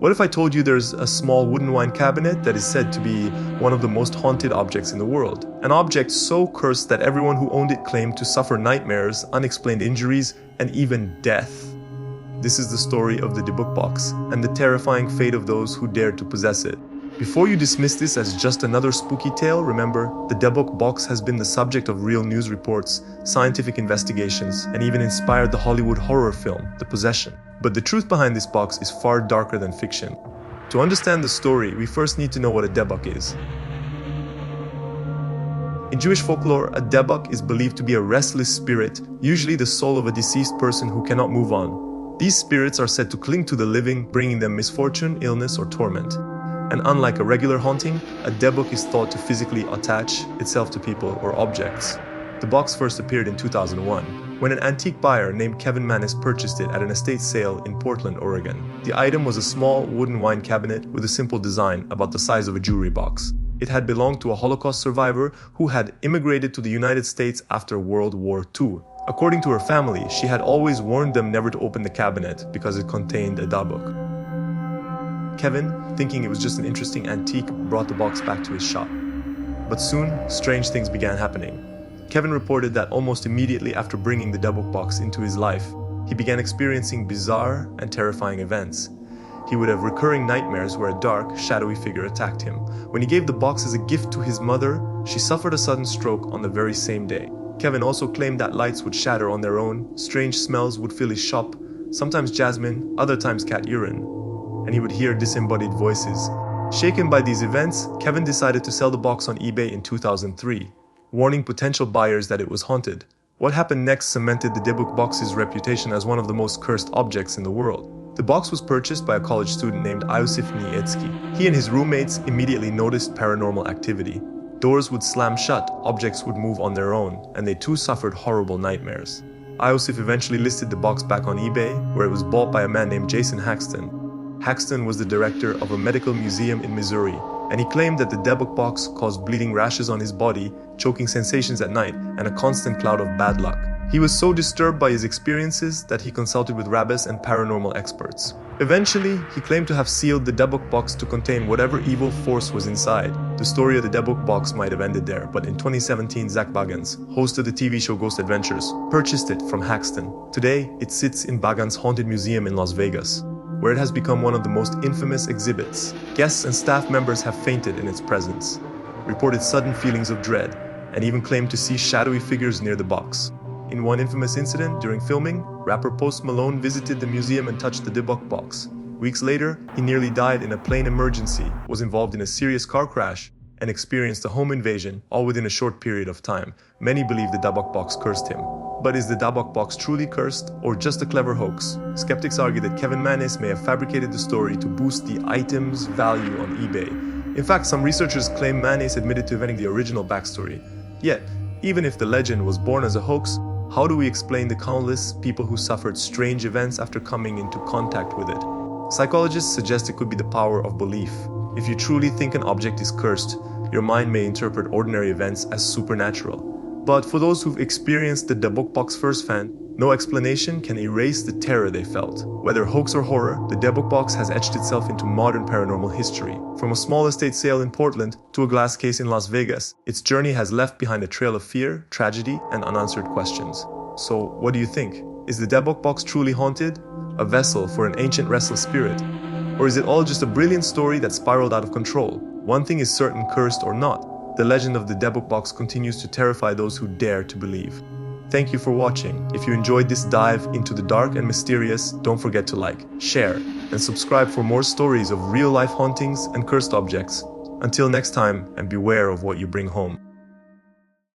What if I told you there's a small wooden wine cabinet that is said to be one of the most haunted objects in the world? An object so cursed that everyone who owned it claimed to suffer nightmares, unexplained injuries, and even death. This is the story of the Dybbuk Box and the terrifying fate of those who dared to possess it. Before you dismiss this as just another spooky tale, remember, the Dybbuk Box has been the subject of real news reports, scientific investigations, and even inspired the Hollywood horror film, The Possession. But the truth behind this box is far darker than fiction. To understand the story, we first need to know what a Dybbuk is. In Jewish folklore, a Dybbuk is believed to be a restless spirit, usually the soul of a deceased person who cannot move on. These spirits are said to cling to the living, bringing them misfortune, illness, or torment. And unlike a regular haunting, a Dybbuk is thought to physically attach itself to people or objects. The box first appeared in 2001, when an antique buyer named Kevin Mannis purchased it at an estate sale in Portland, Oregon. The item was a small wooden wine cabinet with a simple design about the size of a jewelry box. It had belonged to a Holocaust survivor who had immigrated to the United States after World War II. According to her family, she had always warned them never to open the cabinet because it contained a Dybbuk. Kevin, thinking it was just an interesting antique, brought the box back to his shop. But soon, strange things began happening. Kevin reported that almost immediately after bringing the Dybbuk Box into his life, he began experiencing bizarre and terrifying events. He would have recurring nightmares where a dark, shadowy figure attacked him. When he gave the box as a gift to his mother, she suffered a sudden stroke on the very same day. Kevin also claimed that lights would shatter on their own, strange smells would fill his shop, sometimes jasmine, other times cat urine, and he would hear disembodied voices. Shaken by these events, Kevin decided to sell the box on eBay in 2003, warning potential buyers that it was haunted. What happened next cemented the Dybbuk Box's reputation as one of the most cursed objects in the world. The box was purchased by a college student named Iosif Niecki. He and his roommates immediately noticed paranormal activity. Doors would slam shut, objects would move on their own, and they too suffered horrible nightmares. Iosif eventually listed the box back on eBay, where it was bought by a man named Jason Haxton. Haxton was the director of a medical museum in Missouri, and he claimed that the Dybbuk Box caused bleeding rashes on his body, choking sensations at night, and a constant cloud of bad luck. He was so disturbed by his experiences that he consulted with rabbis and paranormal experts. Eventually, he claimed to have sealed the Dybbuk Box to contain whatever evil force was inside. The story of the Dybbuk Box might have ended there, but in 2017, Zak Bagans, host of the TV show Ghost Adventures, purchased it from Haxton. Today, it sits in Bagans Haunted Museum in Las Vegas, where it has become one of the most infamous exhibits. Guests and staff members have fainted in its presence, reported sudden feelings of dread, and even claimed to see shadowy figures near the box. In one infamous incident during filming, rapper Post Malone visited the museum and touched the Dybbuk Box. Weeks later, he nearly died in a plane emergency, was involved in a serious car crash, and experienced a home invasion, all within a short period of time. Many believe the Dybbuk Box cursed him. But is the Dybbuk Box truly cursed, or just a clever hoax? Skeptics argue that Kevin Mannis may have fabricated the story to boost the item's value on eBay. In fact, some researchers claim Mannis admitted to inventing the original backstory. Yet, even if the legend was born as a hoax, how do we explain the countless people who suffered strange events after coming into contact with it? Psychologists suggest it could be the power of belief. If you truly think an object is cursed, your mind may interpret ordinary events as supernatural. But for those who've experienced the Dybbuk Box firsthand, no explanation can erase the terror they felt. Whether hoax or horror, the Dybbuk Box has etched itself into modern paranormal history. From a small estate sale in Portland to a glass case in Las Vegas, its journey has left behind a trail of fear, tragedy, and unanswered questions. So, what do you think? Is the Dybbuk Box truly haunted? A vessel for an ancient restless spirit? Or is it all just a brilliant story that spiraled out of control? One thing is certain, cursed or not, the legend of the Dybbuk Box continues to terrify those who dare to believe. Thank you for watching. If you enjoyed this dive into the dark and mysterious, don't forget to like, share, and subscribe for more stories of real-life hauntings and cursed objects. Until next time, and beware of what you bring home.